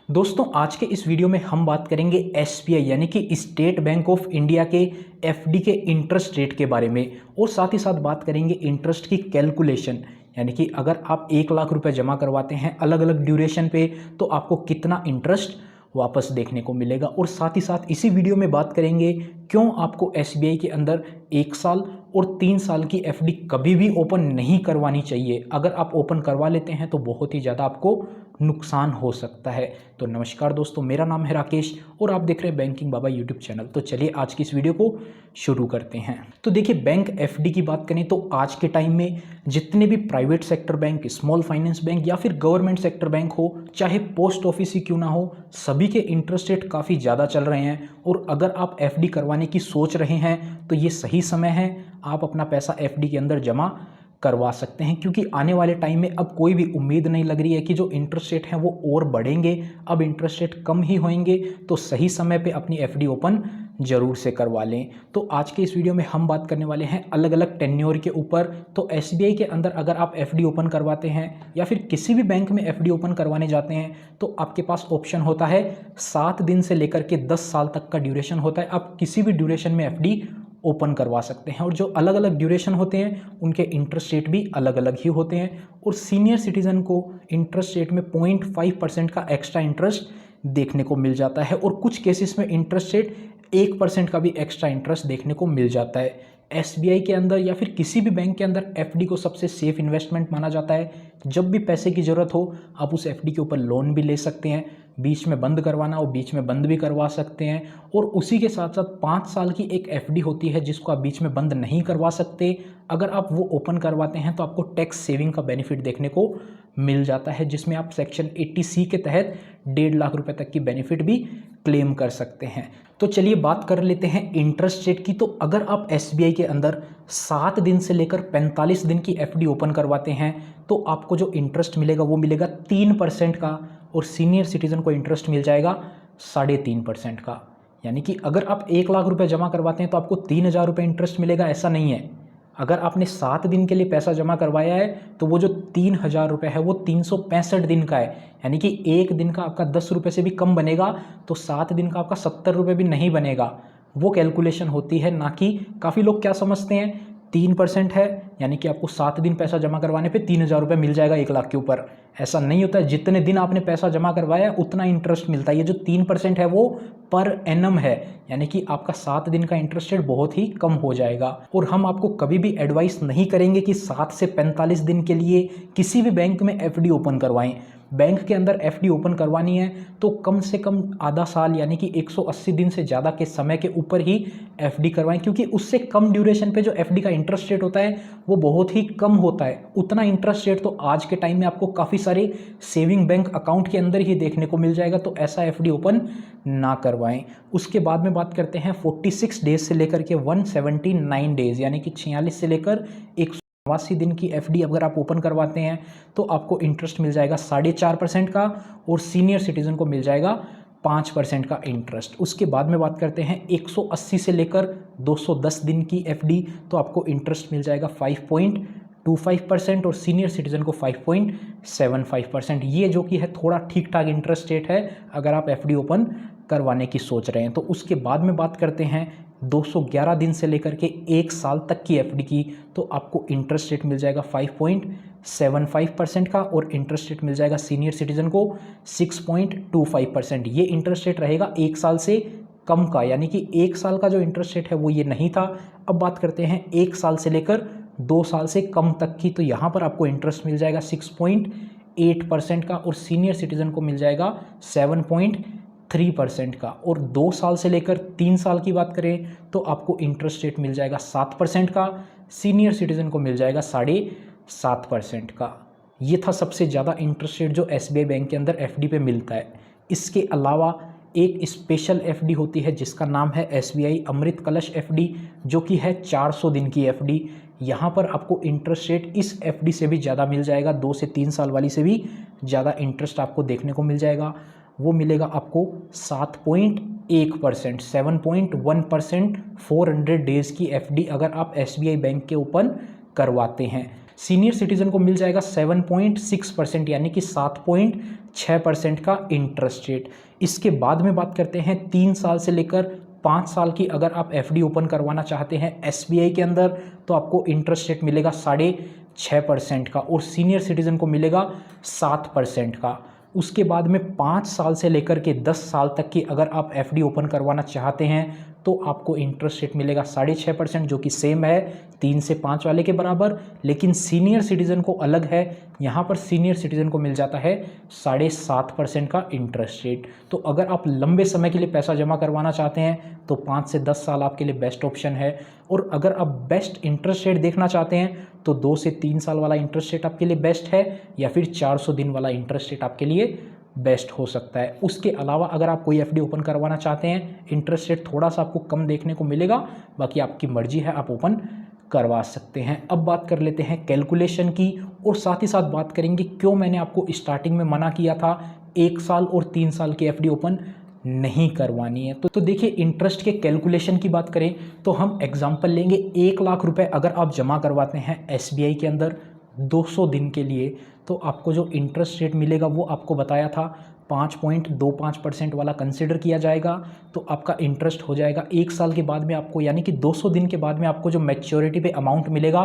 दोस्तों आज के इस वीडियो में हम बात करेंगे एसबीआई यानी कि स्टेट बैंक ऑफ इंडिया के एफडी के इंटरेस्ट रेट के बारे में और साथ ही साथ बात करेंगे इंटरेस्ट की कैलकुलेशन यानी कि अगर आप 1 लाख रुपए जमा करवाते हैं अलग अलग ड्यूरेशन पे तो आपको कितना इंटरेस्ट वापस देखने को मिलेगा। और साथ ही साथ इसी वीडियो में बात करेंगे क्यों आपको एसबीआई के अंदर 1 साल और 3 साल की एफडी कभी भी ओपन नहीं करवानी चाहिए। अगर आप ओपन करवा लेते हैं तो बहुत ही ज़्यादा आपको नुकसान हो सकता है। तो नमस्कार दोस्तों, मेरा नाम है राकेश और आप देख रहे हैं बैंकिंग बाबा यूट्यूब चैनल। तो चलिए आज की इस वीडियो को शुरू करते हैं। तो देखिए, बैंक एफडी की बात करें तो आज के टाइम में जितने भी private sector bank, small finance bank या फिर गवर्नमेंट सेक्टर बैंक हो, चाहे पोस्ट ऑफिस ही क्यों ना हो, सभी के इंटरेस्ट रेट काफ़ी ज़्यादा चल रहे हैं। और अगर आप एफडी करवाने की सोच रहे हैं तो ये सही समय है, आप अपना पैसा एफडी के अंदर जमा करवा सकते हैं। क्योंकि आने वाले टाइम में अब कोई भी उम्मीद नहीं लग रही है कि जो इंटरेस्ट रेट हैं वो और बढ़ेंगे, अब इंटरेस्ट रेट कम ही होंगे। तो सही समय पे अपनी एफडी ओपन ज़रूर से करवा लें। तो आज के इस वीडियो में हम बात करने वाले हैं अलग अलग टेन्योर के ऊपर। तो एसबीआई के अंदर अगर आप एफडी ओपन करवाते हैं या फिर किसी भी बैंक में एफडी ओपन करवाने जाते हैं तो आपके पास ऑप्शन होता है 7 दिन से लेकर के 10 साल तक का ड्यूरेशन होता है। आप किसी भी ड्यूरेशन में एफडी ओपन करवा सकते हैं और जो अलग अलग ड्यूरेशन होते हैं उनके इंटरेस्ट रेट भी अलग अलग ही होते हैं। और सीनियर सिटीज़न को इंटरेस्ट रेट में 0.5% का एक्स्ट्रा इंटरेस्ट देखने को मिल जाता है और कुछ केसेस में इंटरेस्ट रेट 1% का भी एक्स्ट्रा इंटरेस्ट देखने को मिल जाता है। एसबीआई के अंदर या फिर किसी भी बैंक के अंदर एफडी को सबसे सेफ इन्वेस्टमेंट माना जाता है। जब भी पैसे की ज़रूरत हो आप उस एफडी के ऊपर लोन भी ले सकते हैं, बीच में बंद करवाना हो बीच में बंद भी करवा सकते हैं। और उसी के साथ साथ 5 साल की एक एफडी होती है जिसको आप बीच में बंद नहीं करवा सकते। अगर आप वो ओपन करवाते हैं तो आपको टैक्स सेविंग का बेनिफिट देखने को मिल जाता है, जिसमें आप सेक्शन 80C के तहत 1.5 लाख रुपए तक की बेनिफिट भी क्लेम कर सकते हैं। तो चलिए बात कर लेते हैं इंटरेस्ट रेट की। तो अगर आप एसबीआई के अंदर 7 दिन से लेकर 45 दिन की एफडी ओपन करवाते हैं तो आपको जो इंटरेस्ट मिलेगा वो मिलेगा 3% का और सीनियर सिटीजन को इंटरेस्ट मिल जाएगा 3.5% का। यानी कि अगर आप 1 लाख रुपए जमा करवाते हैं तो आपको 3,000 रुपये इंटरेस्ट मिलेगा, ऐसा नहीं है। अगर आपने 7 दिन के लिए पैसा जमा करवाया है तो वो जो 3,000 रुपये है वो 365 दिन का है। यानी कि एक दिन का आपका 10 रुपये से भी कम बनेगा तो 7 दिन का आपका 70 रुपये भी नहीं बनेगा। वो कैलकुलेशन होती है, ना कि काफ़ी लोग क्या समझते हैं 3% है यानी कि आपको 7 दिन पैसा जमा करवाने पे 3,000 रुपये मिल जाएगा 1 लाख के ऊपर। ऐसा नहीं होता है, जितने दिन आपने पैसा जमा करवाया उतना इंटरेस्ट मिलता है। ये जो 3% है वो पर एनम है, यानी कि आपका 7 दिन का इंटरेस्ट रेट बहुत ही कम हो जाएगा। और हम आपको कभी भी एडवाइस नहीं करेंगे कि 7 से 45 दिन के लिए किसी भी बैंक में एफडी ओपन करवाएं। बैंक के अंदर एफडी ओपन करवानी है तो कम से कम आधा साल यानी कि 180 दिन से ज़्यादा के समय के ऊपर ही एफडी करवाएं, क्योंकि उससे कम ड्यूरेशन पे जो एफडी का इंटरेस्ट रेट होता है वो बहुत ही कम होता है। उतना इंटरेस्ट रेट तो आज के टाइम में आपको काफ़ी सारे सेविंग बैंक अकाउंट के अंदर ही देखने को मिल जाएगा। तो ऐसा एफडी ओपन ना करवाएं। उसके बाद में बात करते हैं 46 डेज से लेकर के 179 डेज यानी कि 46 से लेकर 180 दिन की एफडी अगर आप ओपन करवाते हैं तो आपको इंटरेस्ट मिल जाएगा 4.5% का और सीनियर सिटीजन को मिल जाएगा 5% का इंटरेस्ट। उसके बाद में बात करते हैं 180 से लेकर 210 दिन की एफडी, तो आपको इंटरेस्ट मिल जाएगा 5.25% और सीनियर सिटीजन को 5.75%। ये जो कि है थोड़ा ठीक ठाक इंटरेस्ट रेट है अगर आप एफडी ओपन करवाने की सोच रहे हैं। तो उसके बाद में बात करते हैं 211 दिन से लेकर के 1 साल तक की एफडी की, तो आपको इंटरेस्ट रेट मिल जाएगा 5.75% का और इंटरेस्ट रेट मिल जाएगा सीनियर सिटीजन को 6.25%। ये इंटरेस्ट रेट रहेगा 1 साल से कम का, यानी कि 1 साल का जो इंटरेस्ट रेट है वो ये नहीं था। अब बात करते हैं 1 साल से लेकर 2 साल से कम तक की, तो यहाँ पर आपको इंटरेस्ट मिल जाएगा 6.8% का और सीनियर सिटीजन को मिल जाएगा 7.3% का। और 2 साल से लेकर 3 साल की बात करें तो आपको इंटरेस्ट रेट मिल जाएगा 7% का, सीनियर सिटीजन को मिल जाएगा 7.5% का। ये था सबसे ज़्यादा इंटरेस्ट रेट जो एसबीआई बैंक के अंदर एफडी पे मिलता है। इसके अलावा एक स्पेशल एफडी होती है जिसका नाम है एसबीआई अमृत कलश एफडी, जो कि है 400 दिन की एफडी। यहाँ पर आपको इंटरेस्ट रेट इस एफडी से भी ज़्यादा मिल जाएगा, 2 से 3 साल वाली से भी ज़्यादा इंटरेस्ट आपको देखने को मिल जाएगा। वो मिलेगा आपको 7.1%, 7.1% 400 डेज़ की एफडी अगर आप एसबीआई बैंक के ओपन करवाते हैं। सीनियर सिटीजन को मिल जाएगा 7.6% यानी कि 7.6% का इंटरेस्ट रेट। इसके बाद में बात करते हैं 3 साल से लेकर 5 साल की अगर आप एफडी ओपन करवाना चाहते हैं एसबीआई के अंदर तो आपको इंटरेस्ट रेट मिलेगा 6.5% का और सीनियर सिटीजन को मिलेगा 7% का। उसके बाद में 5 साल से लेकर के 10 साल तक की अगर आप एफडी ओपन करवाना चाहते हैं तो आपको इंटरेस्ट रेट मिलेगा 6.5% जो कि सेम है 3 से 5 वाले के बराबर। लेकिन सीनियर सिटीजन को अलग है, यहाँ पर सीनियर सिटीजन को मिल जाता है 7.5% का इंटरेस्ट रेट। तो अगर आप लंबे समय के लिए पैसा जमा करवाना चाहते हैं तो 5 से 10 साल आपके लिए बेस्ट ऑप्शन है। और अगर आप बेस्ट इंटरेस्ट रेट देखना चाहते हैं तो 2 से 3 साल वाला इंटरेस्ट रेट आपके लिए बेस्ट है या फिर 400 दिन वाला इंटरेस्ट रेट आपके लिए बेस्ट हो सकता है। उसके अलावा अगर आप कोई एफडी ओपन करवाना चाहते हैं इंटरेस्ट रेट थोड़ा सा आपको कम देखने को मिलेगा, बाकी आपकी मर्जी है, आप ओपन करवा सकते हैं। अब बात कर लेते हैं कैलकुलेशन की और साथ ही साथ बात करेंगे क्यों मैंने आपको स्टार्टिंग में मना किया था 1 साल और 3 साल की एफडी ओपन नहीं करवानी है। तो देखिए इंटरेस्ट के कैलकुलेशन की बात करें तो हम एग्जांपल लेंगे 1 लाख रुपए अगर आप जमा करवाते हैं एसबीआई के अंदर 200 दिन के लिए तो आपको जो इंटरेस्ट रेट मिलेगा वो आपको बताया था 5.25% वाला कंसिडर किया जाएगा। तो आपका इंटरेस्ट हो जाएगा 1 साल के बाद में आपको यानी कि 200 दिन के बाद में आपको जो मैच्योरिटी पे अमाउंट मिलेगा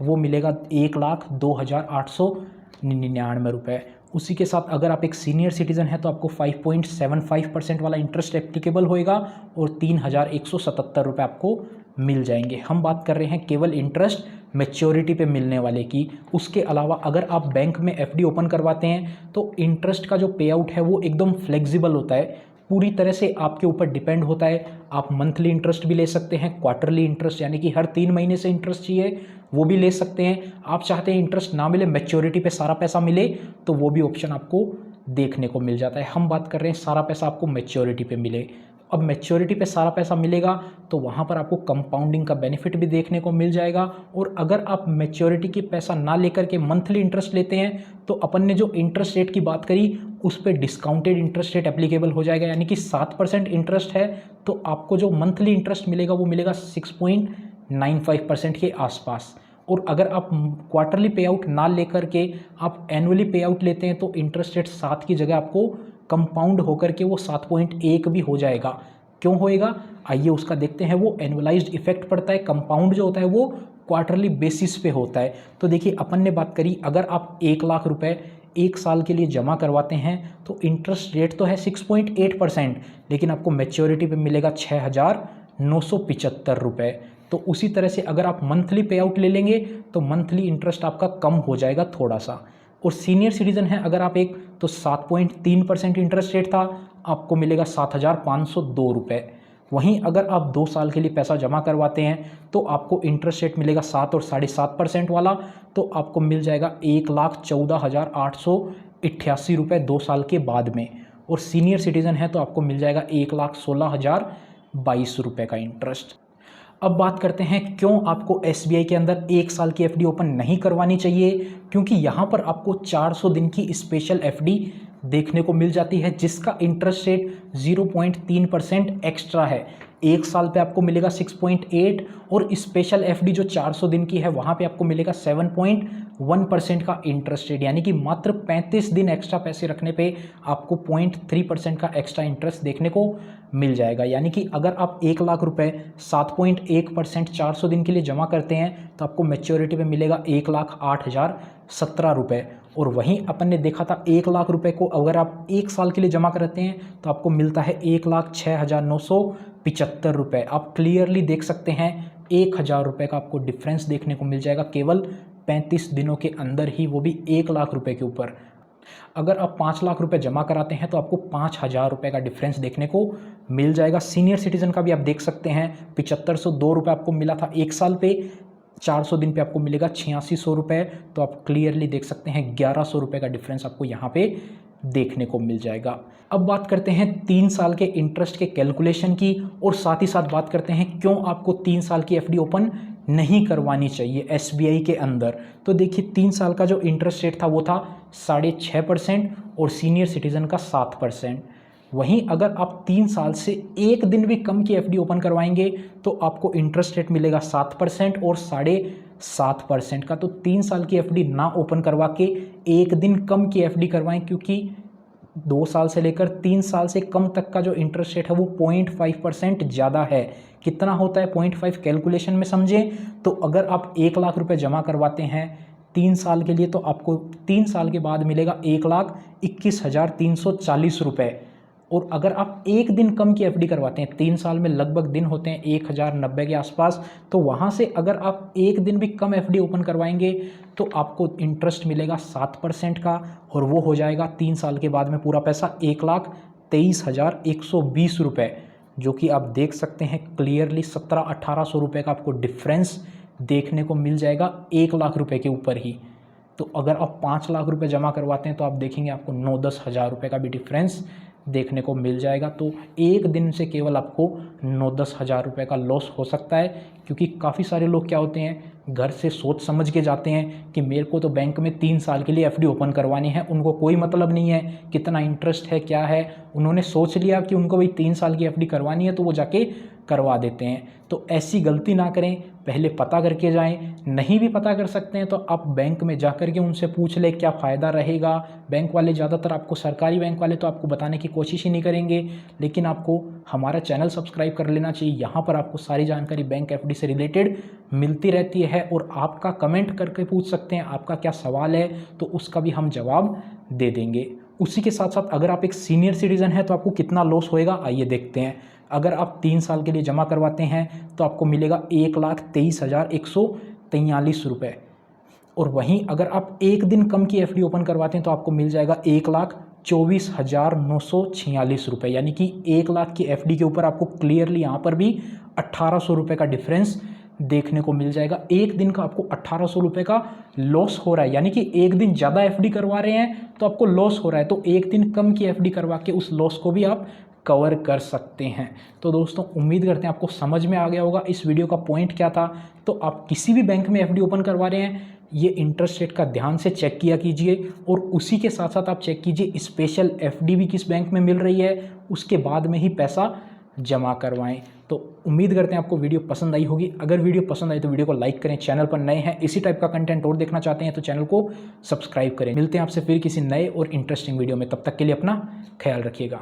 वो मिलेगा 1,02,899 रुपये। उसी के साथ अगर आप एक सीनियर सिटीज़न हैं तो आपको 5.75% वाला इंटरेस्ट एप्लीकेबल होएगा और 3,177 रुपये आपको मिल जाएंगे। हम बात कर रहे हैं केवल इंटरेस्ट मैच्योरिटी पे मिलने वाले की। उसके अलावा अगर आप बैंक में एफडी ओपन करवाते हैं तो इंटरेस्ट का जो पे आउट है वो एकदम फ्लेक्सिबल होता है, पूरी तरह से आपके ऊपर डिपेंड होता है। आप मंथली इंटरेस्ट भी ले सकते हैं, क्वार्टरली इंटरेस्ट यानी कि हर 3 महीने से इंटरेस्ट चाहिए वो भी ले सकते हैं। आप चाहते हैं इंटरेस्ट ना मिले, मैच्योरिटी पे सारा पैसा मिले तो वो भी ऑप्शन आपको देखने को मिल जाता है। हम बात कर रहे हैं सारा पैसा आपको मैच्योरिटी पे मिले। अब मैच्योरिटी पे सारा पैसा मिलेगा तो वहाँ पर आपको कंपाउंडिंग का बेनिफिट भी देखने को मिल जाएगा। और अगर आप मैच्योरिटी की पैसा ना लेकर के मंथली इंटरेस्ट लेते हैं तो अपन ने जो इंटरेस्ट रेट की बात करी उस पर डिस्काउंटेड इंटरेस्ट रेट एप्लीकेबल हो जाएगा, यानी कि 7% इंटरेस्ट है तो आपको जो मंथली इंटरेस्ट मिलेगा वो मिलेगा 6.95% के आसपास। और अगर आप क्वार्टरली पे आउट ना लेकर के आप एनुअली पे आउट लेते हैं तो इंटरेस्ट रेट 7 की जगह आपको कंपाउंड होकर के वो 7.1 भी हो जाएगा। क्यों होएगा आइए उसका देखते हैं। वो एनुअलाइज्ड इफेक्ट पड़ता है, कंपाउंड जो होता है वो क्वार्टरली बेसिस पे होता है। तो देखिए अपन ने बात करी अगर आप 1 लाख रुपए 1 साल के लिए जमा करवाते हैं तो इंटरेस्ट रेट तो है 6.8%, लेकिन आपको मैच्योरिटी पे मिलेगा 6,975 रुपये। तो उसी तरह से अगर आप मंथली पे आउट ले लेंगे तो मंथली इंटरेस्ट आपका कम हो जाएगा थोड़ा सा। और सीनियर सिटीजन है अगर आप एक तो 7.3% इंटरेस्ट रेट था, आपको मिलेगा 7,502 रुपये। वहीं अगर आप 2 साल के लिए पैसा जमा करवाते हैं तो आपको इंटरेस्ट रेट मिलेगा 7 और 7.5% वाला, तो आपको मिल जाएगा 1,14,888 रुपये 2 साल के बाद में। और सीनियर सिटीज़न है तो आपको मिल जाएगा 1,16,022 रुपये का इंटरेस्ट। अब बात करते हैं क्यों आपको एसबीआई के अंदर 1 साल की एफडी ओपन नहीं करवानी चाहिए। क्योंकि यहाँ पर आपको 400 दिन की स्पेशल एफडी देखने को मिल जाती है जिसका इंटरेस्ट रेट 0.3% एक्स्ट्रा है। 1 साल पे आपको मिलेगा 6.8 और स्पेशल एफडी जो 400 दिन की है वहाँ पे आपको मिलेगा 7.1% का इंटरेस्ट रेट, यानी कि मात्र 35 दिन एक्स्ट्रा पैसे रखने पे आपको 0.3% का एक्स्ट्रा इंटरेस्ट देखने को मिल जाएगा। यानी कि अगर आप 1 लाख रुपए 7.1% 400 दिन के लिए जमा करते हैं तो आपको मैच्योरिटी पे मिलेगा 1,08,017 रुपये। और वहीं अपन ने देखा था 1 लाख रुपए को अगर आप 1 साल के लिए जमा करते हैं तो आपको मिलता है 1,06,975 रुपये। आप क्लियरली देख सकते हैं 1,000 रुपये का आपको डिफरेंस देखने को मिल जाएगा केवल 35 दिनों के अंदर ही, वो भी 1 लाख रुपए के ऊपर। अगर आप 5 लाख रुपए जमा कराते हैं तो आपको 5,000 रुपये का डिफरेंस देखने को मिल जाएगा। सीनियर सिटीजन का भी आप देख सकते हैं 7,502 रुपये आपको मिला था 1 साल पे, 400 दिन पे आपको मिलेगा 8,600 रुपये। तो आप क्लियरली देख सकते हैं 1,100 रुपये का डिफरेंस आपको यहाँ पे देखने को मिल जाएगा। अब बात करते हैं 3 साल के इंटरेस्ट के कैलकुलेशन की और साथ ही साथ बात करते हैं क्यों आपको 3 साल की एफडी ओपन नहीं करवानी चाहिए एसबीआई के अंदर। तो देखिए 3 साल का जो इंटरेस्ट रेट था वो था 6.5% और सीनियर सिटीजन का 7%। वहीं अगर आप 3 साल से 1 दिन भी कम की एफडी ओपन करवाएंगे तो आपको इंटरेस्ट रेट मिलेगा 7% और 7% का। तो 3 साल की एफडी ना ओपन करवा के 1 दिन कम की एफडी करवाएं, क्योंकि 2 साल से लेकर 3 साल से कम तक का जो इंटरेस्ट रेट है वो 0.5% ज़्यादा है। कितना होता है 0.5 कैलकुलेशन में समझें तो अगर आप 1 लाख रुपए जमा करवाते हैं 3 साल के लिए तो आपको 3 साल के बाद मिलेगा 1,21,340 रुपये। और अगर आप 1 दिन कम की एफडी करवाते हैं, 3 साल में लगभग दिन होते हैं 1090 के आसपास, तो वहाँ से अगर आप 1 दिन भी कम एफडी ओपन करवाएंगे तो आपको इंटरेस्ट मिलेगा 7% का, और वो हो जाएगा 3 साल के बाद में पूरा पैसा 1,23,120 रुपये, जो कि आप देख सकते हैं क्लियरली 1700-1800 रुपये का आपको डिफरेंस देखने को मिल जाएगा 1 लाख रुपये के ऊपर ही। तो अगर आप 5 लाख रुपए जमा करवाते हैं तो आप देखेंगे आपको 9-10 हज़ार रुपये का भी डिफरेंस देखने को मिल जाएगा। तो 1 दिन से केवल आपको 9-10 हज़ार रुपये का लॉस हो सकता है, क्योंकि काफ़ी सारे लोग क्या होते हैं घर से सोच समझ के जाते हैं कि मेरे को तो बैंक में 3 साल के लिए एफडी ओपन करवानी है, उनको कोई मतलब नहीं है कितना इंटरेस्ट है क्या है, उन्होंने सोच लिया कि उनको भाई 3 साल की एफडी करवानी है तो वो जाके करवा देते हैं। तो ऐसी गलती ना करें, पहले पता करके जाएं। नहीं भी पता कर सकते हैं तो आप बैंक में जा कर के उनसे पूछ लें क्या फ़ायदा रहेगा। बैंक वाले ज़्यादातर आपको, सरकारी बैंक वाले तो आपको बताने की कोशिश ही नहीं करेंगे, लेकिन आपको हमारा चैनल सब्सक्राइब कर लेना चाहिए। यहाँ पर आपको सारी जानकारी बैंक एफडी से रिलेटेड मिलती रहती है, और आपका कमेंट करके पूछ सकते हैं आपका क्या सवाल है, तो उसका भी हम जवाब दे देंगे। उसी के साथ साथ अगर आप एक सीनियर सिटीज़न हैं तो आपको कितना लॉस होएगा आइए देखते हैं। अगर आप 3 साल के लिए जमा करवाते हैं तो आपको मिलेगा 1,23,143 रुपये, और वहीं अगर आप 1 दिन कम की एफडी ओपन करवाते हैं तो आपको मिल जाएगा 1,24,946 रुपये, यानी कि 1 लाख की एफडी के ऊपर आपको क्लियरली यहाँ पर भी 1800 रुपये का डिफरेंस देखने को मिल जाएगा। 1 दिन का आपको 1800 रुपये का लॉस हो रहा है, यानी कि 1 दिन ज़्यादा एफडी करवा रहे हैं तो आपको लॉस हो रहा है, तो 1 दिन कम की एफडी करवा के उस लॉस को भी आप कवर कर सकते हैं। तो दोस्तों उम्मीद करते हैं आपको समझ में आ गया होगा इस वीडियो का पॉइंट क्या था। तो आप किसी भी बैंक में एफडी ओपन करवा रहे हैं, ये इंटरेस्ट रेट का ध्यान से चेक किया कीजिए, और उसी के साथ साथ आप चेक कीजिए स्पेशल एफडी भी किस बैंक में मिल रही है, उसके बाद में ही पैसा जमा करवाएं। तो उम्मीद करते हैं आपको वीडियो पसंद आई होगी। अगर वीडियो पसंद आई तो वीडियो को लाइक करें, चैनल पर नए हैं इसी टाइप का कंटेंट और देखना चाहते हैं तो चैनल को सब्सक्राइब करें। मिलते हैं आपसे फिर किसी नए और इंटरेस्टिंग वीडियो में, तब तक के लिए अपना ख्याल रखिएगा।